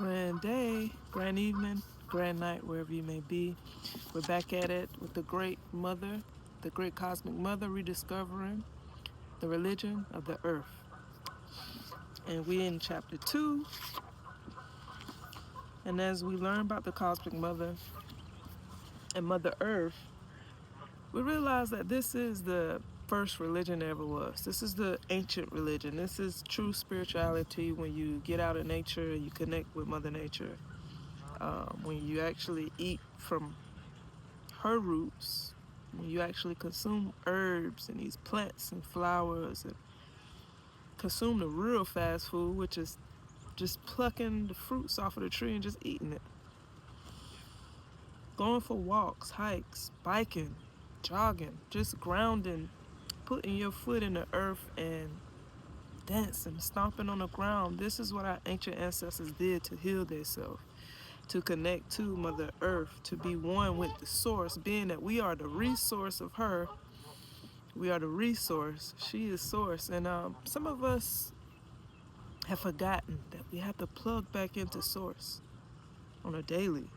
Grand day, grand evening, grand night, wherever you may be. We're back at it with the great mother, the great cosmic mother, rediscovering the religion of the earth. And we in chapter 2. And as we learn about the cosmic mother and Mother Earth, we realize that this is the first religion there ever was. This is the ancient religion. This is true spirituality when you get out in nature, you connect with Mother Nature. When you actually eat from her roots, when you actually consume herbs and these plants and flowers and consume the real fast food, which is just plucking the fruits off of the tree and just eating it. Going for walks, hikes, biking, jogging, just grounding, putting your foot in the earth and dancing, stomping on the ground. This is what our ancient ancestors did to heal themselves, to connect to Mother Earth, to be one with the source, being that we are the resource of her. We are the resource. She is source. And some of us have forgotten that we have to plug back into source on a daily.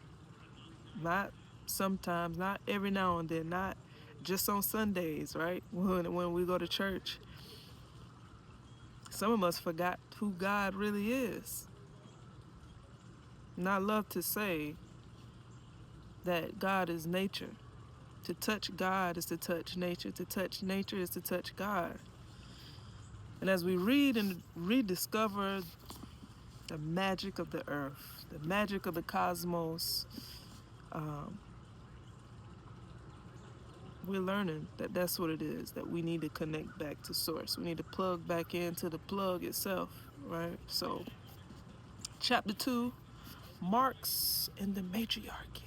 Not sometimes, not every now and then, not just on Sundays, right? When we go to church. Some of us forgot who God really is. And I love to say that God is nature. To touch God is to touch nature. To touch nature is to touch God. And as we read and rediscover the magic of the earth, the magic of the cosmos, um, we're learning that that's what it is, that we need to connect back to source. We need to plug back into the plug itself, right? So, chapter 2, Marx and the matriarchy.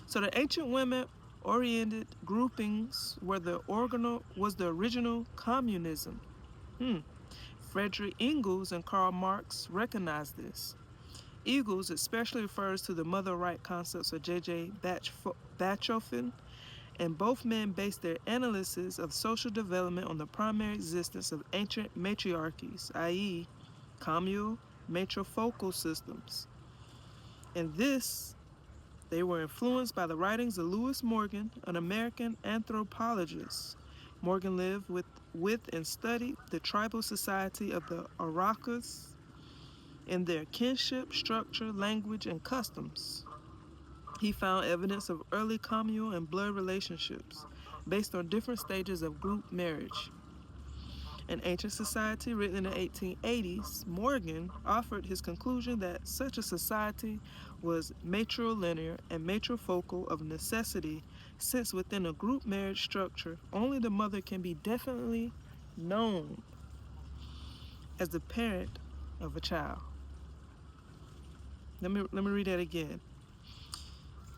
So the ancient women oriented groupings was the original communism. Frederick Engels and Karl Marx recognized this. Engels especially refers to the mother right concepts of J.J. Bachofen, and both men based their analysis of social development on the primary existence of ancient matriarchies, i.e., communal matrifocal systems. In this, they were influenced by the writings of Lewis Morgan, an American anthropologist. Morgan lived with and studied the tribal society of the Araucas in their kinship, structure, language, and customs. He found evidence of early communal and blood relationships based on different stages of group marriage. In Ancient Society, written in the 1880s, Morgan offered his conclusion that such a society was matrilinear and matrifocal of necessity, since within a group marriage structure, only the mother can be definitely known as the parent of a child. Let me read that again.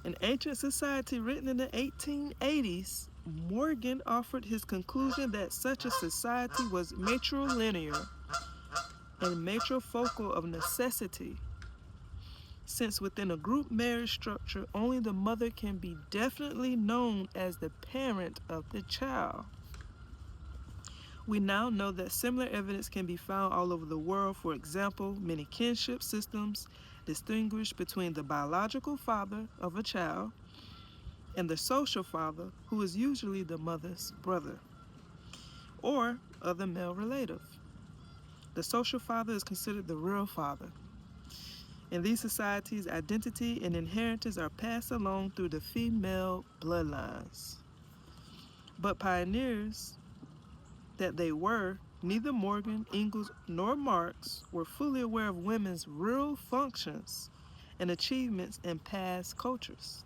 In Ancient Society, written in the 1880s, Morgan offered his conclusion that such a society was matrilinear and matrifocal of necessity, since within a group marriage structure, only the mother can be definitely known as the parent of the child. We now know that similar evidence can be found all over the world. For example, many kinship systems distinguish between the biological father of a child and the social father, who is usually the mother's brother or other male relative. The social father is considered the real father. In these societies, identity and inheritance are passed along through the female bloodlines. But pioneers that they were, neither Morgan, Engels, nor Marx were fully aware of women's real functions and achievements in past cultures.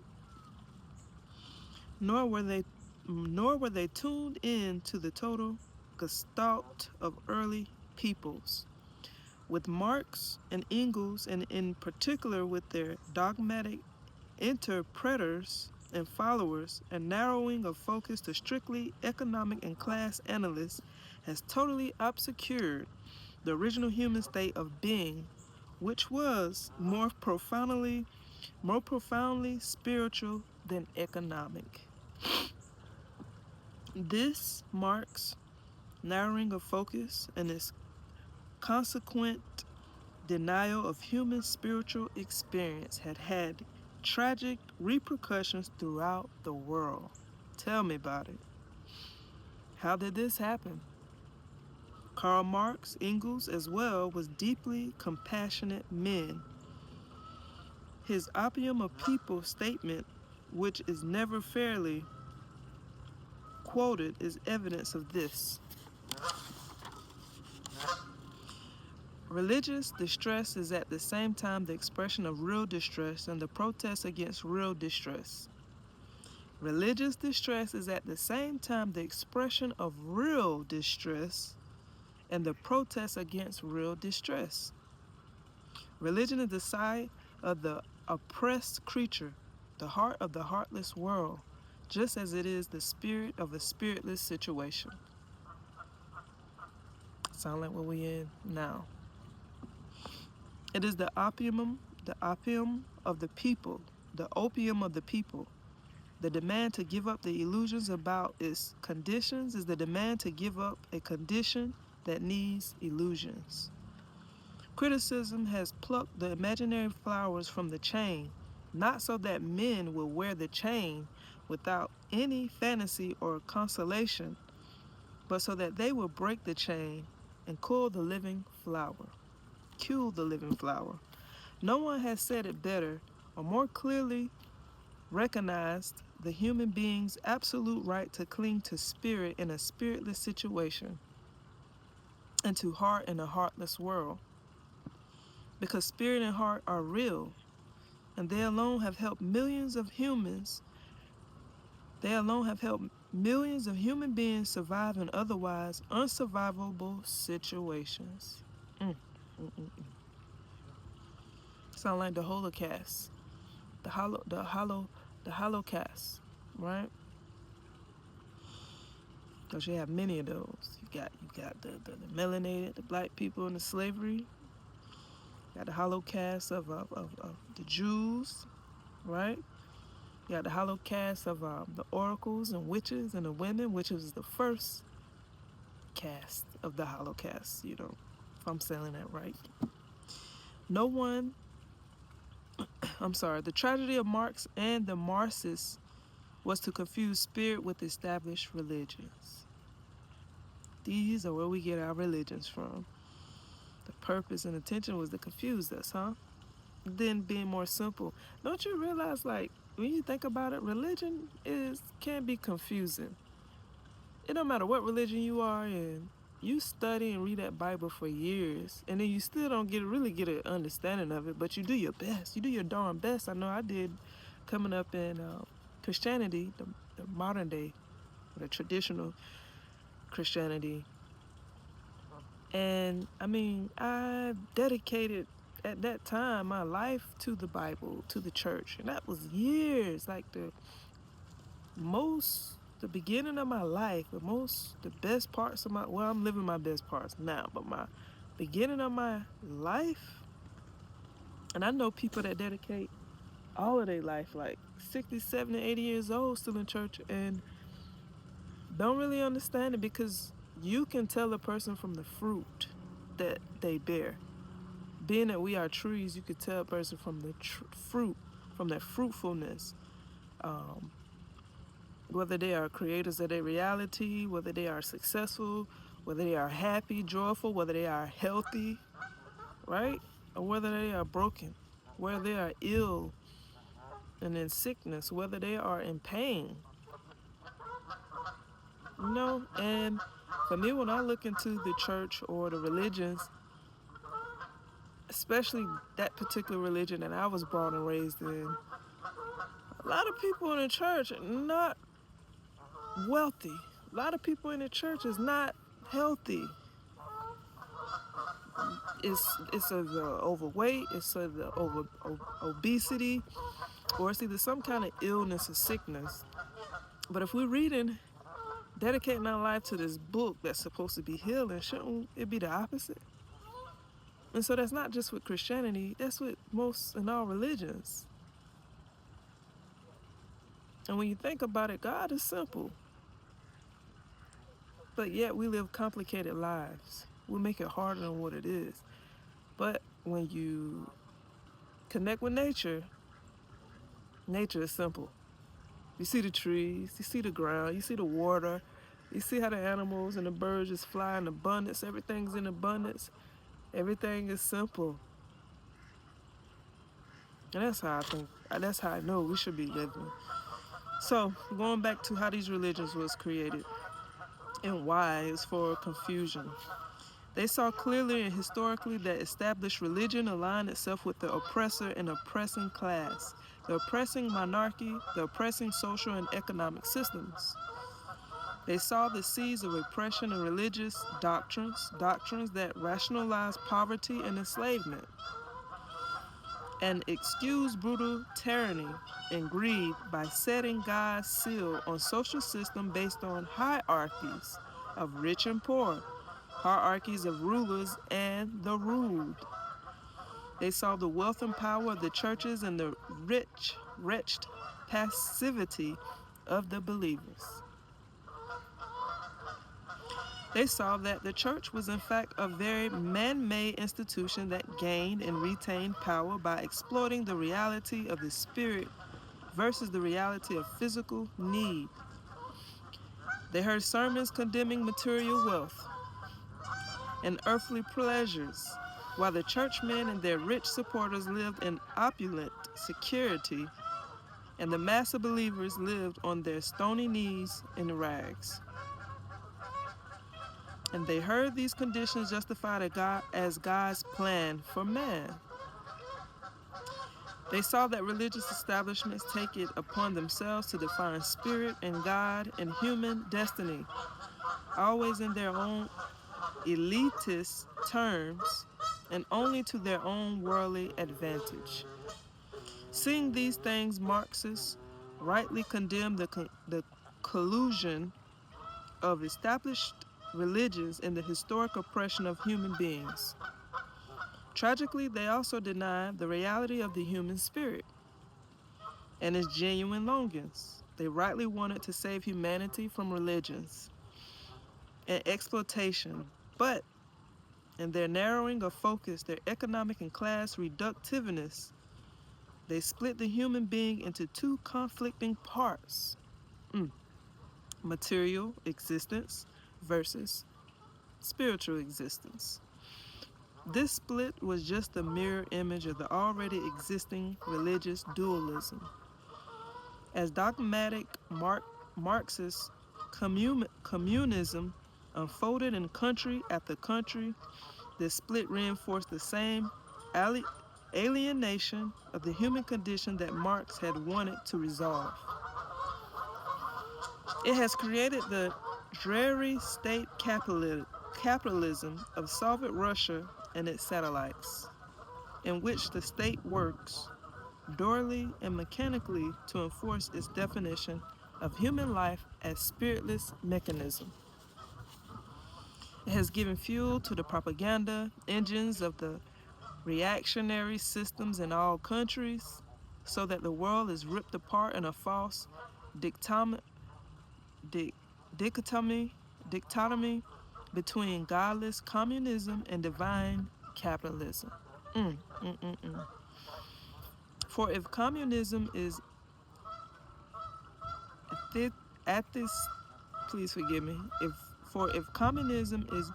Nor were they tuned in to the total gestalt of early peoples. With Marx and Engels, and in particular with their dogmatic interpreters and followers, a narrowing of focus to strictly economic and class analysts has totally obscured the original human state of being, which was more profoundly spiritual than economic. This marks narrowing of focus and its consequent denial of human spiritual experience had had tragic repercussions throughout the world. Tell me about it. How did this happen? Karl Marx, Engels as well, was deeply compassionate men. His Opium of People statement, which is never fairly quoted, is evidence of this. Religious distress is at the same time the expression of real distress and the protest against real distress. Religious distress is at the same time the expression of real distress and the protest against real distress. Religion is the sigh of the oppressed creature, the heart of the heartless world, just as it is the spirit of a spiritless situation. Sound like what we in now. It is the opium of the people, the opium of the people. The demand to give up the illusions about its conditions is the demand to give up a condition that needs illusions. Criticism has plucked the imaginary flowers from the chain, not so that men will wear the chain without any fantasy or consolation, but so that they will break the chain and cool the living flower. Cue the living flower. No one has said it better or more clearly recognized the human being's absolute right to cling to spirit in a spiritless situation and to heart in a heartless world. Because spirit and heart are real, and they alone have helped millions of humans. They alone have helped millions of human beings survive in otherwise unsurvivable situations. Mm, mm, mm. Sound like the Holocaust, the Holocaust, right? Because you have many of those. You got the melanated, the black people in the slavery. You got the Holocaust of the Jews, right? You got the Holocaust of the oracles and witches and the women, which was the first cast of the Holocaust, if I'm saying that right. The tragedy of Marx and the Marxists was to confuse spirit with established religions. These are where we get our religions from. The purpose and intention was to confuse us, huh? Then being more simple. Don't you realize, like, when you think about it, religion can be confusing. It don't matter what religion you are in. You study and read that Bible for years, and then you still don't really get an understanding of it, but you do your best. You do your darn best. I know I did coming up in Christianity, the modern day, the traditional Christianity. And I mean, I dedicated at that time my life to the Bible, to the church, and that was years. Like the beginning of my life, the best parts of I'm living my best parts now, but my beginning of my life, and I know people that dedicate all of their life, like 60, 70, 80 years old, still in church, and don't really understand it, because you can tell a person from the fruit that they bear. Being that we are trees, you could tell a person from the fruit, from their fruitfulness, whether they are creators of their reality, whether they are successful, whether they are happy, joyful, whether they are healthy, right? Or whether they are broken, whether they are ill and in sickness, whether they are in pain. And for me, when I look into the church or the religions, especially that particular religion that I was born and raised in, a lot of people in the church are not wealthy. A lot of people in the church is not healthy. It's either overweight, it's either obesity, or it's either some kind of illness or sickness. But if we're dedicating our life to this book that's supposed to be healing, shouldn't it be the opposite? And so that's not just with Christianity, that's with most in all religions. And when you think about it, God is simple. But yet we live complicated lives. We make it harder than what it is. But when you connect with nature, nature is simple. You see the trees, you see the ground, you see the water, you see how the animals and the birds just fly in abundance. Everything's in abundance. Everything is simple. And that's how I think, that's how I know we should be living. So, going back to how these religions was created and why it's for confusion. They saw clearly and historically that established religion aligned itself with the oppressor and oppressing class, the oppressing monarchy, the oppressing social and economic systems. They saw the seeds of oppression in religious doctrines, doctrines that rationalize poverty and enslavement, and excuse brutal tyranny and greed by setting God's seal on social system based on hierarchies of rich and poor, hierarchies of rulers and the ruled. They saw the wealth and power of the churches and the wretched passivity of the believers. They saw that the church was in fact a very man-made institution that gained and retained power by exploiting the reality of the spirit versus the reality of physical need. They heard sermons condemning material wealth and earthly pleasures, while the churchmen and their rich supporters lived in opulent security, and the mass of believers lived on their stony knees in rags. And they heard these conditions justified as God's plan for man. They saw that religious establishments take it upon themselves to define spirit and God and human destiny, always in their own elitist terms and only to their own worldly advantage. Seeing these things, Marxists rightly condemn the collusion of established religions in the historic oppression of human beings. Tragically, they also deny the reality of the human spirit and its genuine longings. They rightly wanted to save humanity from religions and exploitation, but in their narrowing of focus, their economic and class reductiveness, they split the human being into two conflicting parts: material existence versus spiritual existence. This split was just a mirror image of the already existing religious dualism. As dogmatic Marxist communism unfolded in country after country, this split reinforced the same alienation of the human condition that Marx had wanted to resolve. It has created the dreary state capitalism of Soviet Russia and its satellites, in which the state works dourly and mechanically to enforce its definition of human life as spiritless mechanism. It has given fuel to the propaganda engines of the reactionary systems in all countries, so that the world is ripped apart in a false dichotomy between godless communism and divine capitalism. For if communism is at this, please forgive me. If communism is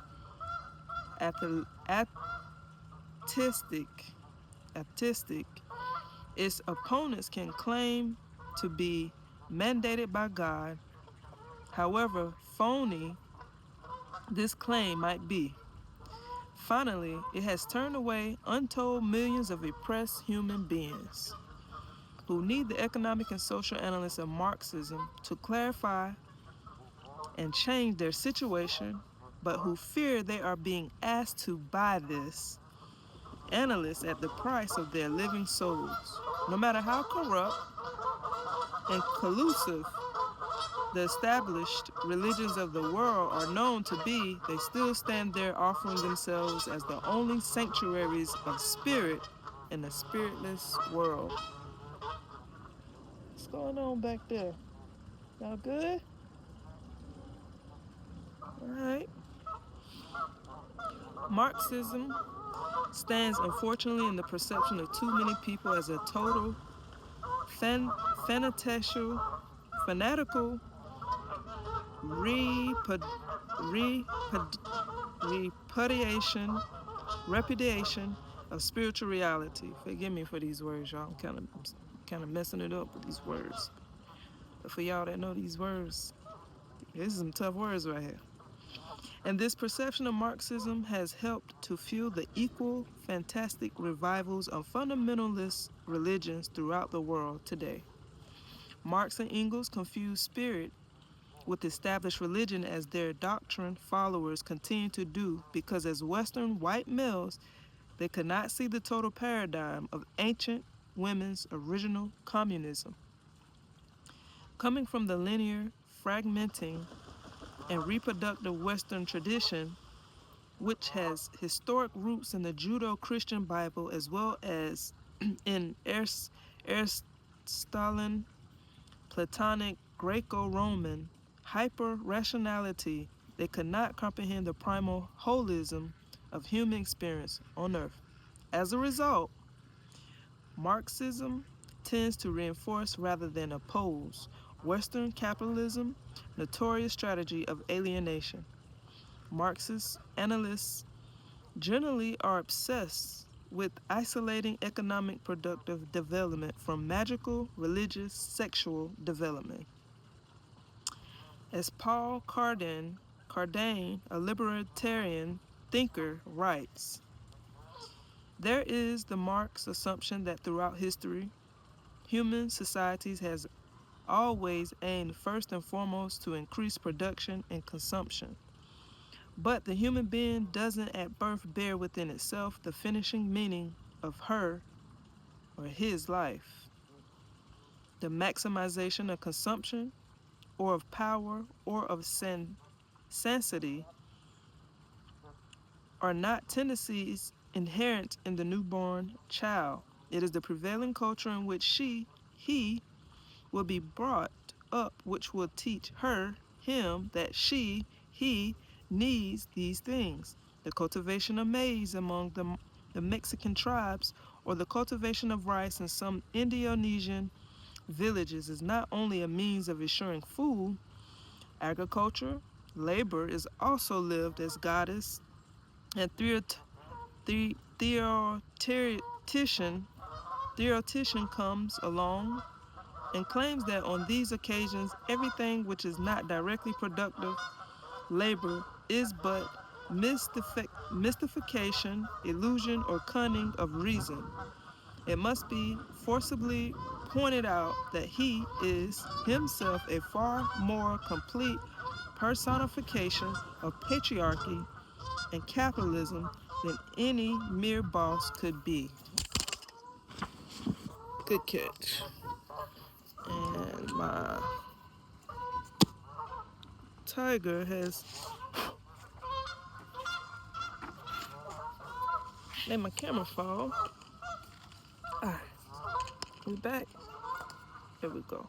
atheistic, its opponents can claim to be mandated by God. However phony this claim might be. Finally, it has turned away untold millions of oppressed human beings who need the economic and social analysts of Marxism to clarify and change their situation, but who fear they are being asked to buy this analysts at the price of their living souls. No matter how corrupt and collusive the established religions of the world are known to be, they still stand there offering themselves as the only sanctuaries of spirit in a spiritless world. What's going on back there? Y'all good? All right. Marxism stands unfortunately in the perception of too many people as a total fanatical, fanatical repud, repud, repudiation, repudiation of spiritual reality. Forgive me for these words, y'all. I'm kind of messing it up with these words. But for y'all that know these words, this is some tough words right here. And this perception of Marxism has helped to fuel the equal fantastic revivals of fundamentalist religions throughout the world today. Marx and Engels confused spirit with established religion as their doctrine followers continue to do because as Western white males, they could not see the total paradigm of ancient women's original communism. Coming from the linear, fragmenting, and reproductive Western tradition, which has historic roots in the Judeo-Christian Bible as well as in Aristotelian, Platonic, Greco-Roman hyper-rationality, they could not comprehend the primal holism of human experience on earth. As a result, Marxism tends to reinforce rather than oppose Western capitalism's notorious strategy of alienation. Marxist analysts generally are obsessed with isolating economic productive development from magical, religious, sexual development. As Paul Cardane, a libertarian thinker, writes, there is the Marx assumption that throughout history, human societies has always aimed first and foremost to increase production and consumption. But the human being doesn't at birth bear within itself the finishing meaning of her or his life. The maximization of consumption or of power or of satiety are not tendencies inherent in the newborn child. It is the prevailing culture in which he will be brought up which will teach her, him, that he needs these things. The cultivation of maize among the Mexican tribes or the cultivation of rice in some Indonesian villages is not only a means of ensuring food, agriculture, labor is also lived as goddess and theoretician comes along and claims that on these occasions everything which is not directly productive labor is but mystification, illusion, or cunning of reason. It must be forcibly pointed out that he is himself a far more complete personification of patriarchy and capitalism than any mere boss could be. Good catch. And my tiger has made my camera fall. Alright, we back. There we go.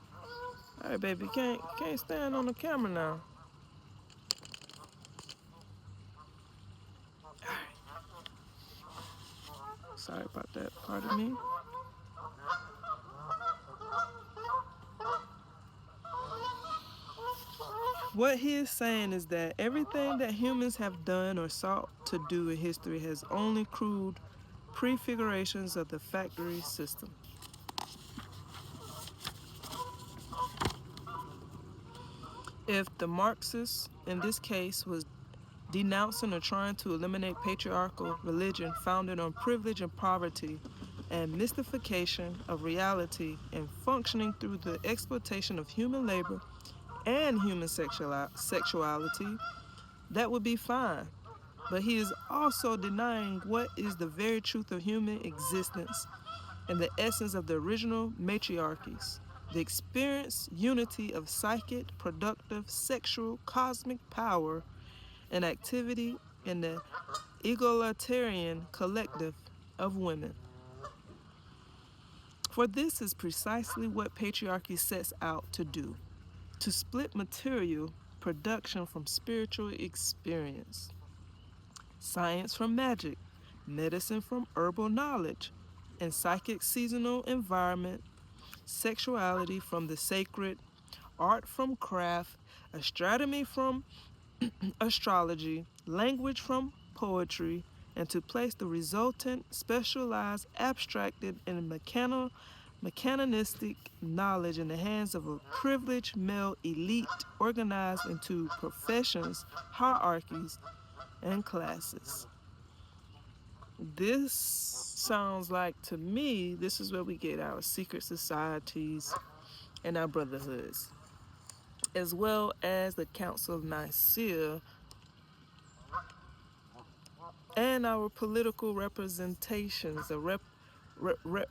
Alright, baby, can't stand on the camera now. Sorry about that, pardon me. What he is saying is that everything that humans have done or sought to do in history has only crude prefigurations of the factory system. If the Marxists, in this case, was denouncing or trying to eliminate patriarchal religion founded on privilege and poverty and mystification of reality and functioning through the exploitation of human labor and human sexuality, that would be fine. But he is also denying what is the very truth of human existence and the essence of the original matriarchies, the experienced unity of psychic, productive, sexual, cosmic power and activity in the egalitarian collective of women. For this is precisely what patriarchy sets out to do, to split material production from spiritual experience, science from magic, medicine from herbal knowledge, and psychic seasonal environment, sexuality from the sacred, art from craft, astronomy from astrology, language from poetry, and to place the resultant specialized, abstracted, and mechanistic knowledge in the hands of a privileged male elite organized into professions, hierarchies, and classes. This sounds like, to me, this is where we get our secret societies and our brotherhoods, as well as the Council of Nicaea and our political representations, the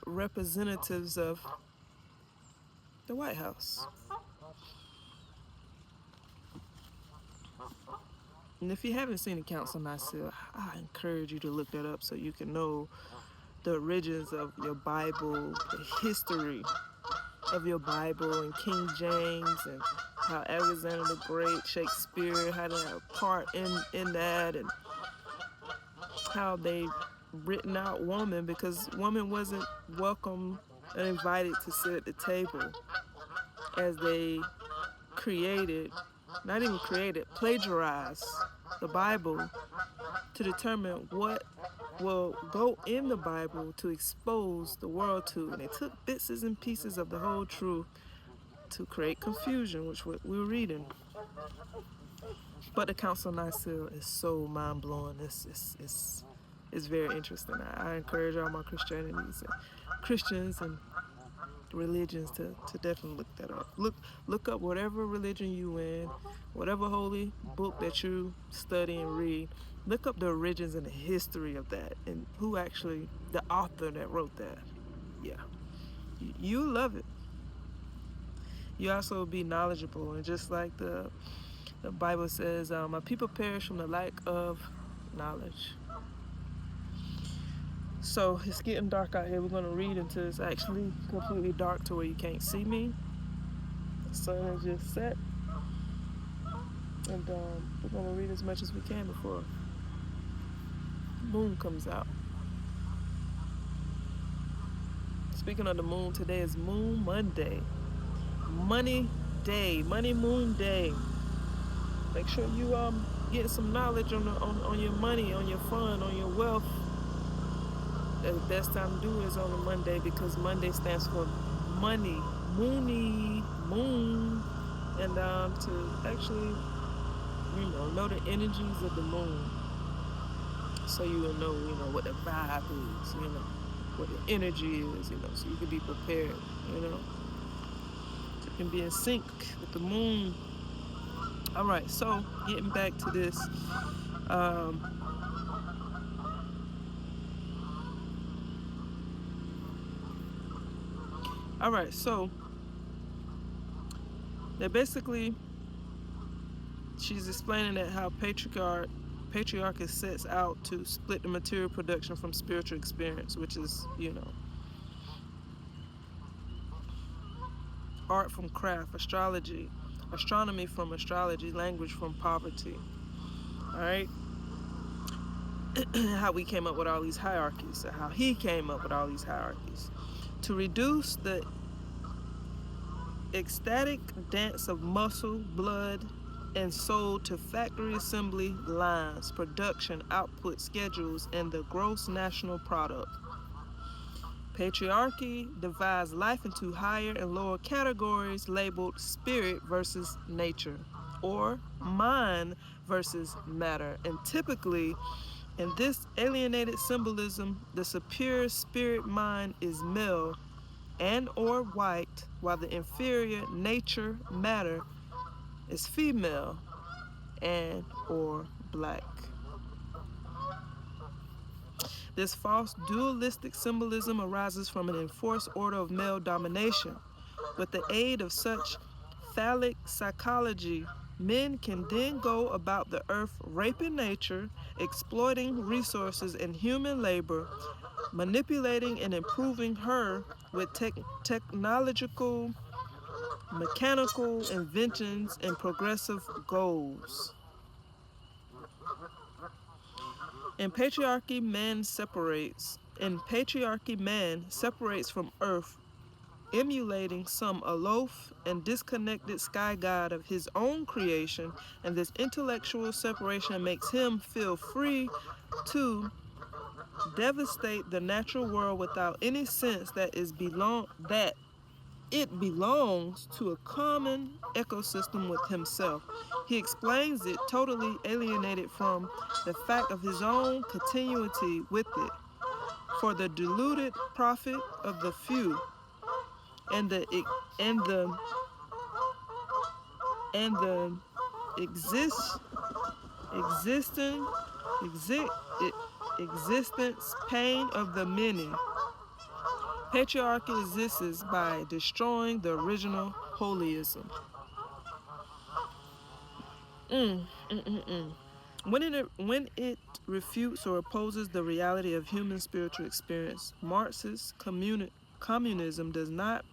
representatives of the White House. And if you haven't seen the Council of Nicaea, I encourage you to look that up so you can know the origins of your Bible, the history of your Bible, and King James, and how Alexander the Great, Shakespeare had a part in that, and how they written out woman, because woman wasn't welcome and invited to sit at the table, as they created, not even created, plagiarized the Bible to determine what will go in the Bible to expose the world to. And they took bits and pieces of the whole truth to create confusion, which what we're reading. But the Council of Nicaea is so mind-blowing. It's very interesting. I encourage all my Christians and religions to definitely look that up. Look up whatever religion you in, whatever holy book that you study and read. Look up the origins and the history of that, and who actually, the author that wrote that. Yeah, you love it. You also be knowledgeable, and just like the Bible says, my people perish from the lack of knowledge. So it's getting dark out here. We're going to read until it's actually completely dark to where you can't see me. The sun has just set. And we're going to read as much as we can before the moon comes out. Speaking of the moon, today is Moon Monday. Money Day, Money Moon Day. Make sure you get some knowledge on your money, on your fund, on your wealth. The best time to do it is on a Monday, because Monday stands for money, moony, moon, and to actually, know the energies of the moon, so you will know, what the vibe is, what the energy is, so you can be prepared, so you can be in sync with the moon. All right, so getting back to this. All right, so they basically, she's explaining that how patriarchy sets out to split the material production from spiritual experience, which is, art from craft, astronomy from astrology, language from poverty. All right. How we came up with all these hierarchies, or how he came up with all these hierarchies. To reduce the ecstatic dance of muscle, blood, and soul to factory assembly lines, production, output schedules, and the gross national product. Patriarchy divides life into higher and lower categories labeled spirit versus nature, or mind versus matter, and typically in this alienated symbolism, the superior spirit mind is male and or white, while the inferior nature matter is female and or black. This false dualistic symbolism arises from an enforced order of male domination. With the aid of such phallic psychology, men can then go about the earth raping nature, exploiting resources and human labor, manipulating and improving her with technological, mechanical inventions and progressive goals. In patriarchy, man separates from earth, emulating some aloof and disconnected sky god of his own creation, and this intellectual separation makes him feel free to devastate the natural world without any sense that it belongs to a common ecosystem with himself. He explains it totally alienated from the fact of his own continuity with it, for the deluded profit of the few, and the and the and the exist existing exi- existence pain of the many. Patriarchy exists by destroying the original holyism. Mm, mm, mm, mm. When it refutes or opposes the reality of human spiritual experience, Marxist communism does not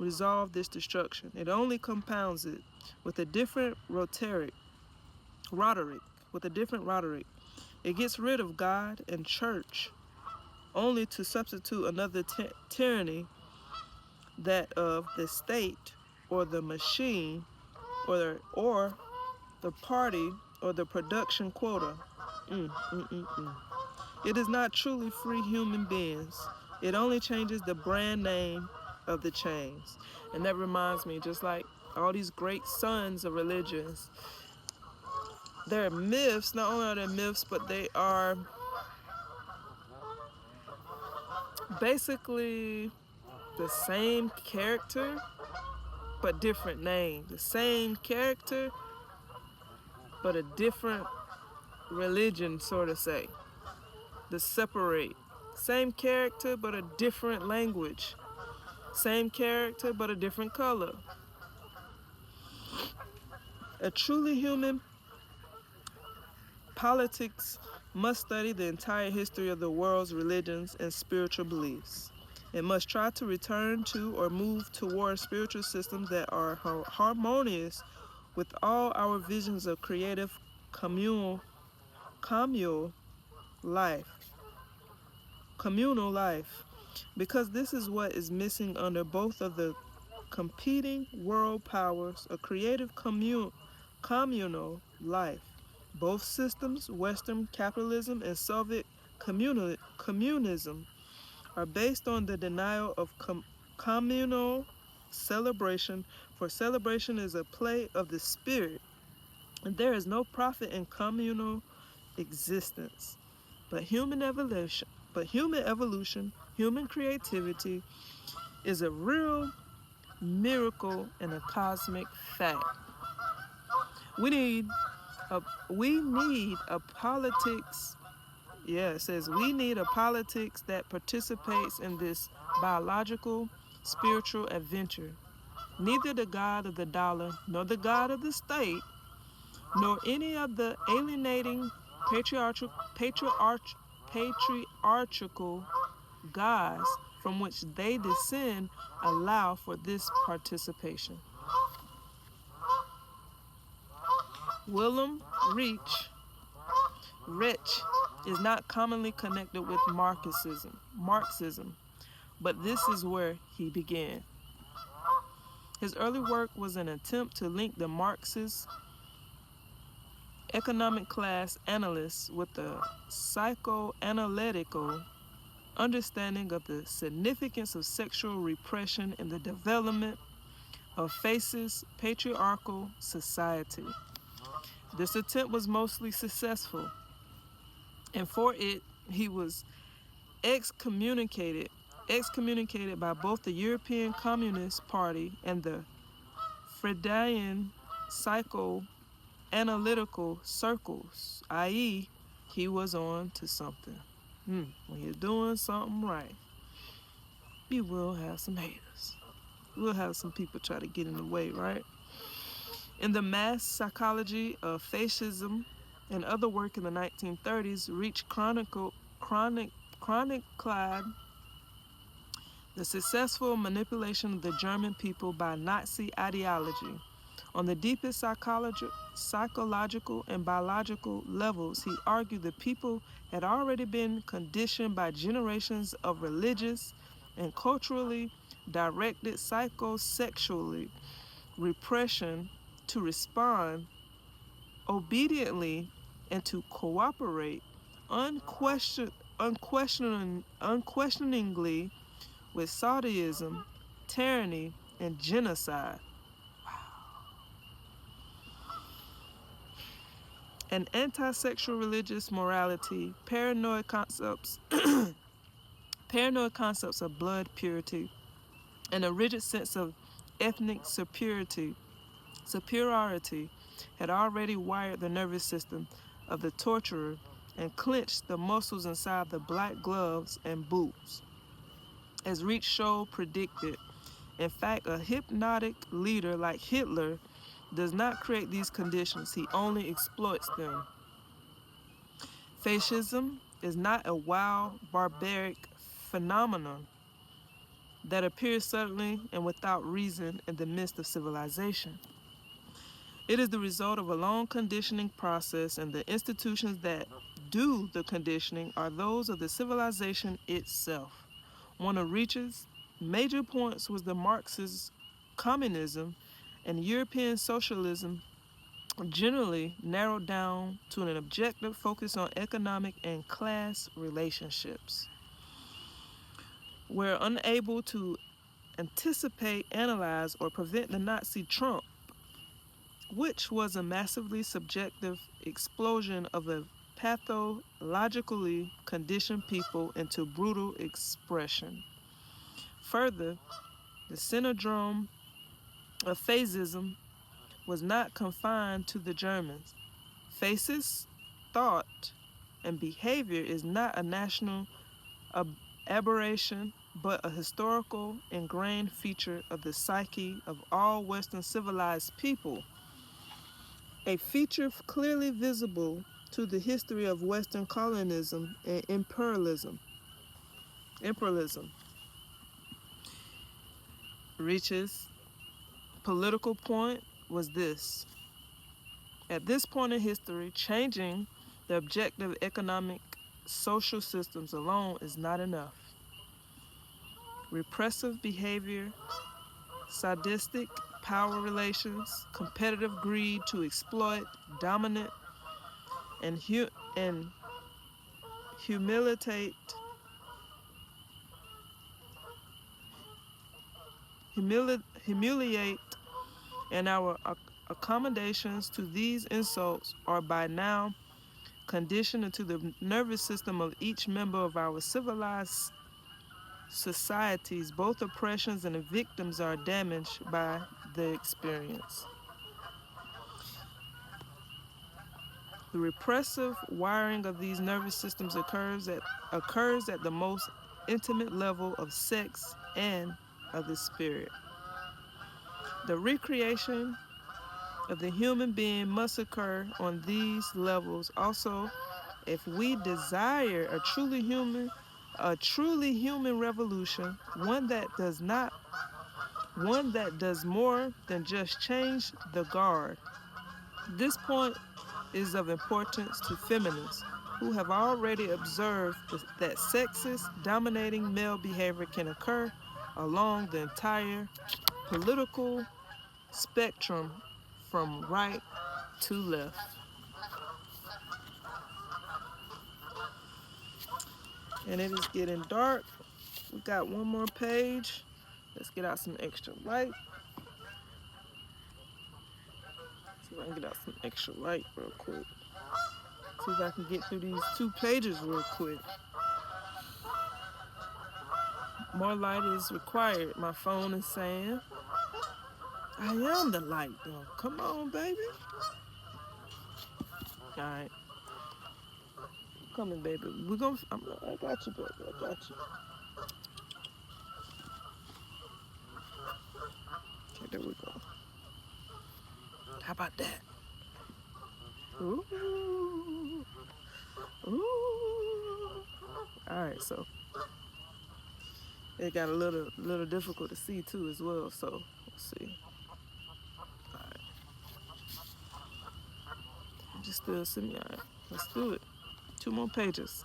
resolve this destruction. It only compounds it with a different rhetoric, with a different rhetoric. It gets rid of God and church only to substitute another tyranny, that of the state or the machine or the party or the production quota. Mm, mm, mm, mm. It is not truly free human beings. It only changes the brand name of the chains. And that reminds me, just like all these great sons of religions, they're myths. Not only are they myths, but they are basically the same character, but different name. The same character, but a different religion, sort of say. The separate. Same character, but a different language. Same character, but a different color. A truly human politics must study the entire history of the world's religions and spiritual beliefs. It must try to return to or move toward spiritual systems that are harmonious with all our visions of creative communal life. Communal life. Because this is what is missing under both of the competing world powers, a creative communal life. Both systems, Western capitalism and Soviet communism, are based on the denial of communal celebration, for celebration is a play of the spirit, and there is no profit in communal existence. But human evolution, human creativity is a real miracle and a cosmic fact. We need a politics. Yeah, it says we need a politics that participates in this biological, spiritual adventure. Neither the God of the dollar, nor the God of the state, nor any of the alienating patriarchal gods from which they descend allow for this participation. Willem Reich is not commonly connected with Marxism, but this is where he began. His early work was an attempt to link the Marxist economic class analysts with a psychoanalytical understanding of the significance of sexual repression in the development of fascist patriarchal society. This attempt was mostly successful, and for it he was excommunicated by both the European Communist Party and the Freudian psychoanalytical circles, i.e., he was on to something. When you're doing something right, you will have some haters. You will have some people try to get in the way, right? In the mass psychology of fascism and other work in the 1930s, Reich chronicled the successful manipulation of the German people by Nazi ideology, On the deepest psychological and biological levels, he argued that people had already been conditioned by generations of religious and culturally directed psychosexually repression to respond obediently and to cooperate unquestioningly with Saudiism, tyranny, and genocide. And anti-sexual religious morality, paranoid concepts of blood purity, and a rigid sense of ethnic superiority had already wired the nervous system of the torturer and clenched the muscles inside the black gloves and boots. As Reach Show predicted, in fact, a hypnotic leader like Hitler does not create these conditions, he only exploits them. Fascism is not a wild, barbaric phenomenon that appears suddenly and without reason in the midst of civilization. It is the result of a long conditioning process, and the institutions that do the conditioning are those of the civilization itself. One of Reach's major points was the Marxist communism and European socialism generally narrowed down to an objective focus on economic and class relationships. We're unable to anticipate, analyze, or prevent the Nazi Trump, which was a massively subjective explosion of a pathologically conditioned people into brutal expression. Further, the syndrome of fascism was not confined to the Germans. Fascist thought and behavior is not a national aberration, but a historical ingrained feature of the psyche of all Western civilized people, a feature clearly visible to the history of Western colonialism and imperialism. Reach's political point was this: at this point in history, changing the objective economic social systems alone is not enough. Repressive behavior, sadistic power relations, competitive greed to exploit, dominate, and humiliate and our accommodations to these insults are by now conditioned into the nervous system of each member of our civilized societies. Both oppressions and the victims are damaged by the experience. The repressive wiring of these nervous systems occurs at the most intimate level of sex and of the spirit. The recreation of the human being must occur on these levels also if we desire a truly human revolution, one that does more than just change the guard. This point is of importance to feminists who have already observed that sexist, dominating male behavior can occur along the entire political spectrum from right to left. And it is getting dark. We got one more page. Let's get out some extra light. See if I can get out some extra light real quick. See if I can get through these 2 pages real quick. More light is required, my phone is saying. I am the light, though. Come on, baby. All right. Coming, baby. I got you, baby. I got you. Okay, there we go. How about that? Ooh. Ooh. All right, so it got a little difficult to see too as well. So let's see. All right. Just still send me. All right, let's do it. 2 more pages.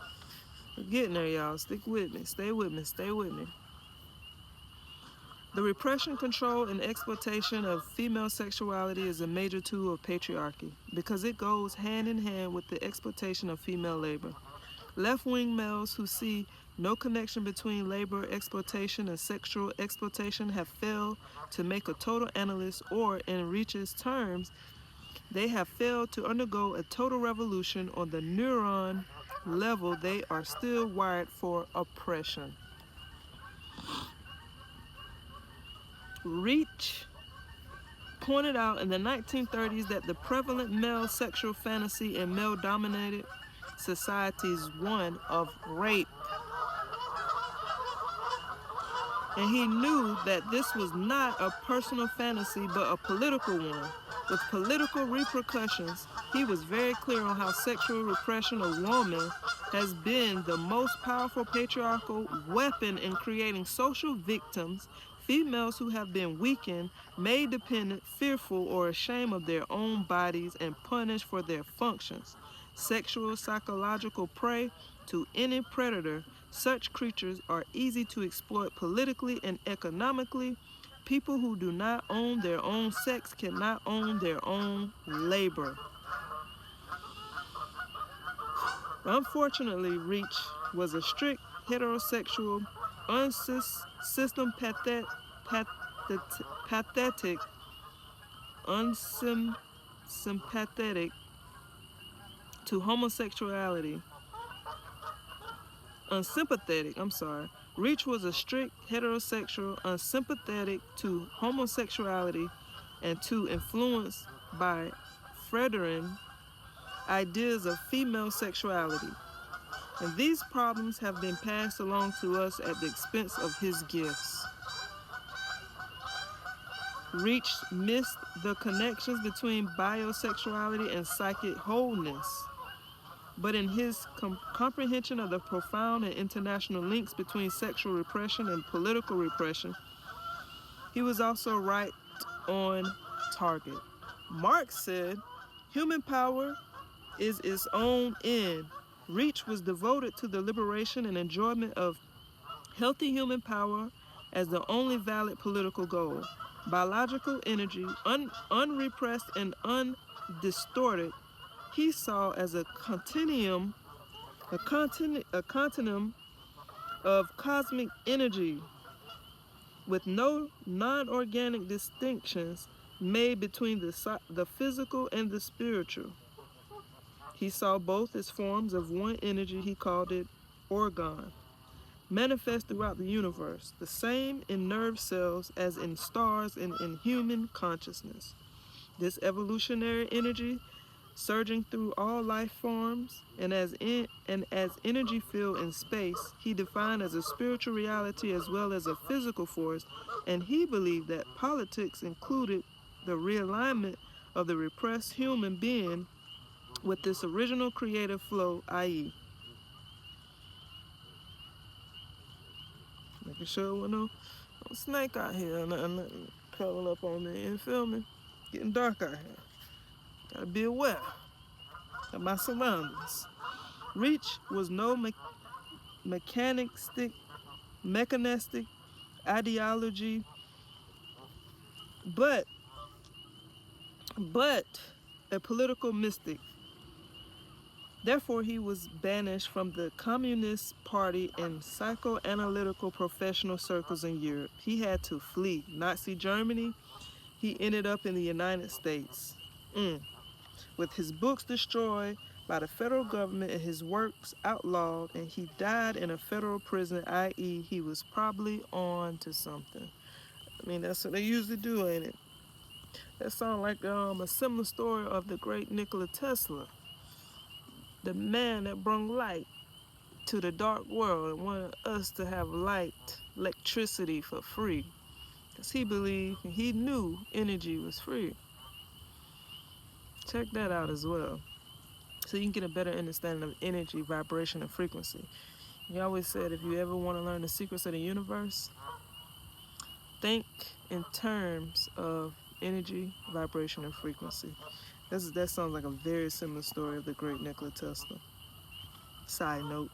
We're getting there, y'all. Stick with me. Stay with me. Stay with me. The repression, control, and exploitation of female sexuality is a major tool of patriarchy because it goes hand in hand with the exploitation of female labor. Left-wing males who see no connection between labor exploitation and sexual exploitation have failed to make a total analysis, or in Reach's terms, they have failed to undergo a total revolution on the neuron level. They are still wired for oppression. Reach pointed out in the 1930s that the prevalent male sexual fantasy in male-dominated societies is one of rape. And he knew that this was not a personal fantasy but a political one, with political repercussions. He was very clear on how sexual repression of women has been the most powerful patriarchal weapon in creating social victims, females who have been weakened, made dependent, fearful, or ashamed of their own bodies and punished for their functions. Sexual psychological prey to any predator. Such creatures are easy to exploit politically and economically. People who do not own their own sex cannot own their own labor. Unfortunately, Reach was a strict heterosexual, unsympathetic to homosexuality. Reach was a strict heterosexual, unsympathetic to homosexuality and to influenced by Freudian ideas of female sexuality. And these problems have been passed along to us at the expense of his gifts. Reach missed the connections between biosexuality and psychic wholeness. But in his comprehension of the profound and international links between sexual repression and political repression, he was also right on target. Marx said, human power is its own end. Reach was devoted to the liberation and enjoyment of healthy human power as the only valid political goal. Biological energy, unrepressed and undistorted, he saw as a continuum of cosmic energy with no non-organic distinctions made between the physical and the spiritual. He saw both as forms of one energy. He called it orgon, manifest throughout the universe, the same in nerve cells as in stars and in human consciousness. This evolutionary energy surging through all life forms and as energy field in space, he defined as a spiritual reality as well as a physical force, and he believed that politics included the realignment of the repressed human being with this original creative flow, i.e. making sure we're no snake out here and nothing curling up on me, you feel me? Getting dark out here. Gotta be aware of my surroundings. Reach was no mechanistic ideology, but a political mystic. Therefore, he was banished from the Communist Party and psychoanalytical professional circles in Europe. He had to flee Nazi Germany. He ended up in the United States, with his books destroyed by the federal government and his works outlawed, and he died in a federal prison, i.e. he was probably on to something. I mean, that's what they usually do, ain't it? That sounds like a similar story of the great Nikola Tesla, the man that brought light to the dark world and wanted us to have light, electricity for free, because he believed and he knew energy was free. Check that out as well, so you can get a better understanding of energy, vibration, and frequency. He always said, if you ever want to learn the secrets of the universe, think in terms of energy, vibration, and frequency. That sounds like a very similar story of the great Nikola Tesla. Side note.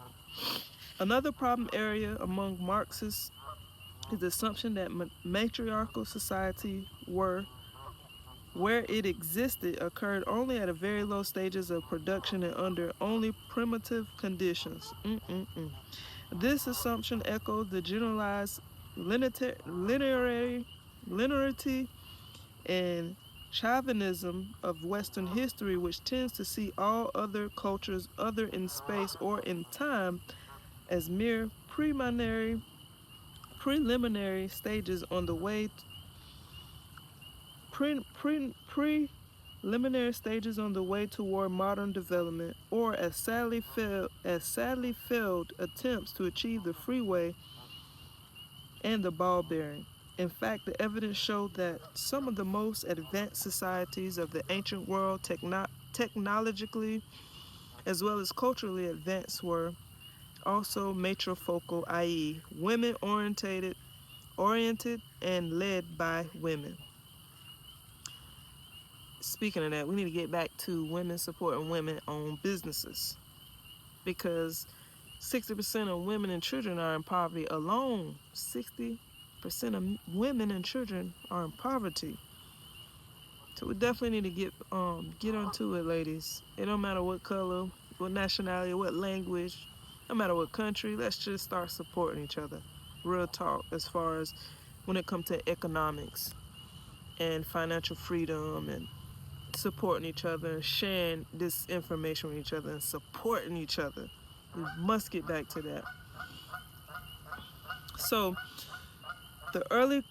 Another problem area among Marxists is the assumption that matriarchal society where it existed occurred only at a very low stages of production and under only primitive conditions. This assumption echoes the generalized linearity and chauvinism of Western history, which tends to see all other cultures, other in space or in time, as mere preliminary stages on the way preliminary stages on the way toward modern development, or as sadly failed attempts to achieve the freeway and the ball bearing. In fact, the evidence showed that some of the most advanced societies of the ancient world, technologically as well as culturally advanced, were also matrifocal, i.e., women oriented and led by women. Speaking of that, we need to get back to women supporting women-owned businesses, because 60% of women and children are in poverty alone. 60% of women and children are in poverty. So we definitely need to get onto it, ladies. It don't matter what color, what nationality, what language, no matter what country. Let's just start supporting each other. Real talk, as far as when it comes to economics and financial freedom and supporting each other and sharing this information with each other and supporting each other. We must get back to that. So the early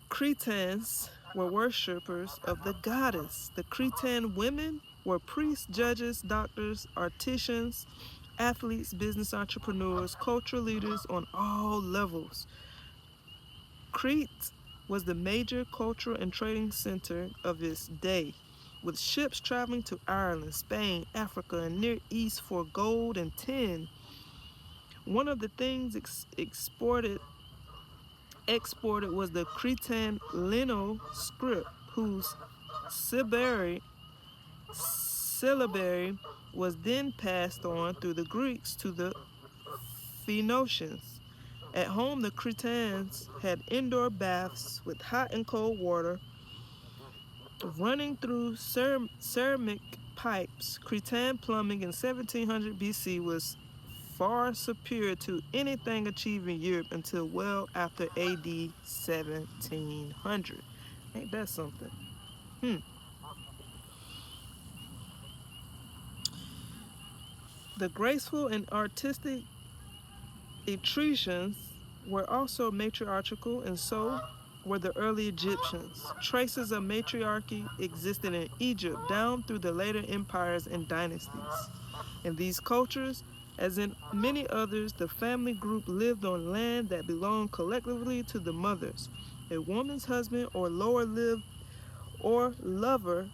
Cretans were worshippers of the goddess. The Cretan women were priests, judges, doctors, artisans, athletes, business entrepreneurs, cultural leaders on all levels. Crete was the major cultural and trading center of its day, with ships traveling to Ireland, Spain, Africa, and Near East for gold and tin. One of the things exported was the Cretan Lino script, whose syllabary was then passed on through the Greeks to the Phoenicians. At home, the Cretans had indoor baths with hot and cold water running through ceramic pipes. Cretan plumbing in 1700 BC was far superior to anything achieved in Europe until well after AD 1700. Ain't that something? The graceful and artistic Etruscans were also matriarchal, and so were the early Egyptians. Traces of matriarchy existed in Egypt down through the later empires and dynasties. In these cultures, as in many others, the family group lived on land that belonged collectively to the mothers. A woman's husband or lover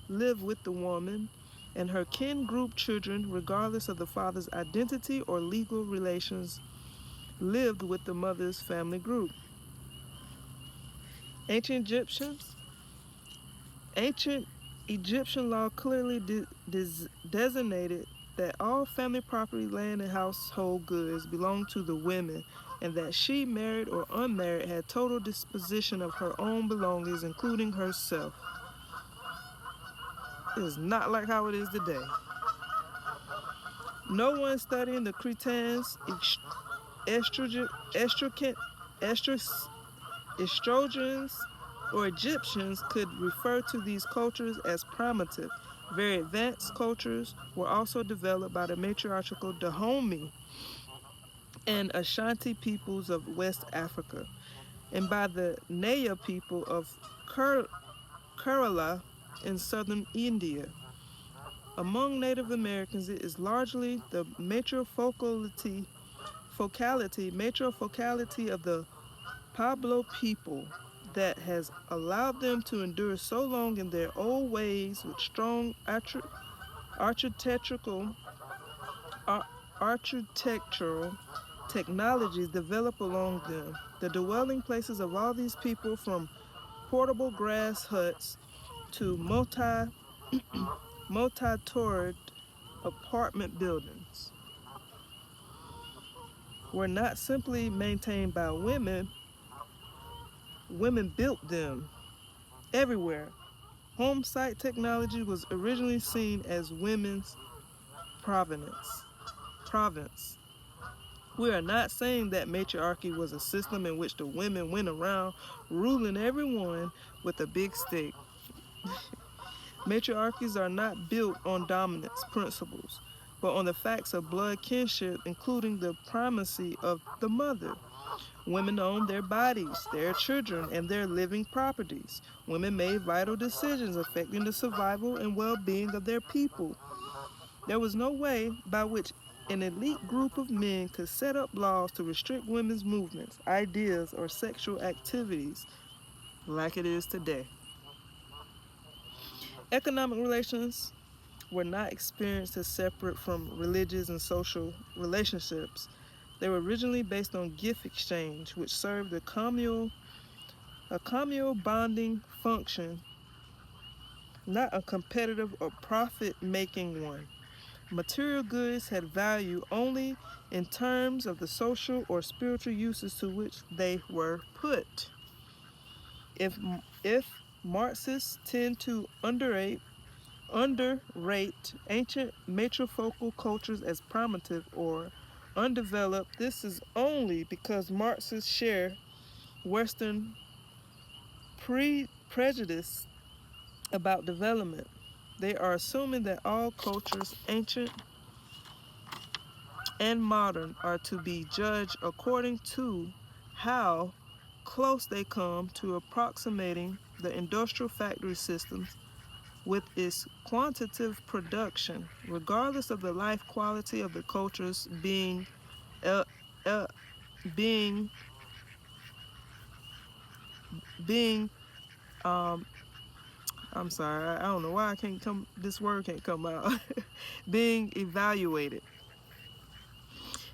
lived with the woman and her kin group children, regardless of the father's identity or legal relations, lived with the mother's family group. Ancient Egyptian law clearly designated that all family property, land, and household goods belonged to the women, and that she, married or unmarried, had total disposition of her own belongings, including herself. It is not like how it is today. No one studying the Cretans, estrogens, or Egyptians could refer to these cultures as primitive. Very advanced cultures were also developed by the matriarchal Dahomey and Ashanti peoples of West Africa, and by the Naya people of Kerala in southern India. Among Native Americans, it is largely the matrifocality of the Pueblo people that has allowed them to endure so long in their old ways, with strong architectural technologies developed along them. The dwelling places of all these people, from portable grass huts to multi-storied apartment buildings were not simply maintained by women, women built them everywhere. Home site technology was originally seen as women's province. Province. We are not saying that matriarchy was a system in which the women went around ruling everyone with a big stick. Matriarchies are not built on dominance principles, but on the facts of blood kinship, including the primacy of the mother. Women owned their bodies, their children, and their living properties. Women made vital decisions affecting the survival and well being of their people. There was no way by which an elite group of men could set up laws to restrict women's movements, ideas, or sexual activities like it is today. Economic relations were not experienced as separate from religious and social relationships. They were originally based on gift exchange, which served a communal bonding function, not a competitive or profit-making one. Material goods had value only in terms of the social or spiritual uses to which they were put. If, if Marxists tend to underrate ancient matrifocal cultures as primitive or undeveloped, this is only because Marxists share Western prejudice about development. They are assuming that all cultures, ancient and modern, are to be judged according to how close they come to approximating the industrial factory systems with its quantitative production, regardless of the life quality of the cultures uh, uh, being being um I'm sorry, I don't know why I can't come this word can't come out being evaluated.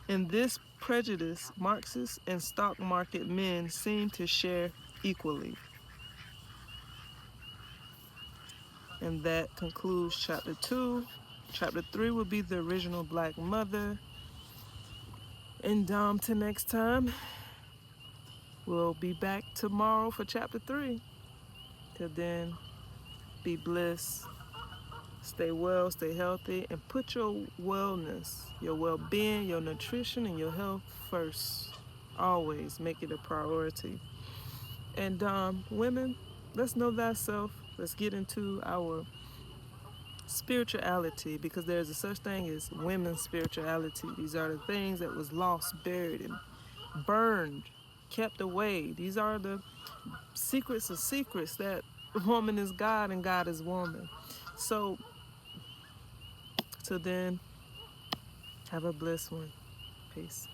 In this prejudice, Marxists and stock market men seem to share equally. And that concludes chapter 2. Chapter 3 will be the original Black Mother. And till next time, we'll be back tomorrow for chapter 3. Till then, be blessed, stay well, stay healthy, and put your wellness, your well-being, your nutrition, and your health first. Always make it a priority. And women, let's know thyself. Let's get into our spirituality, because there's a such thing as women's spirituality. These are the things that was lost, buried, and burned, kept away. These are the secrets of secrets, that woman is God and God is woman. So till then, have a blessed one. Peace.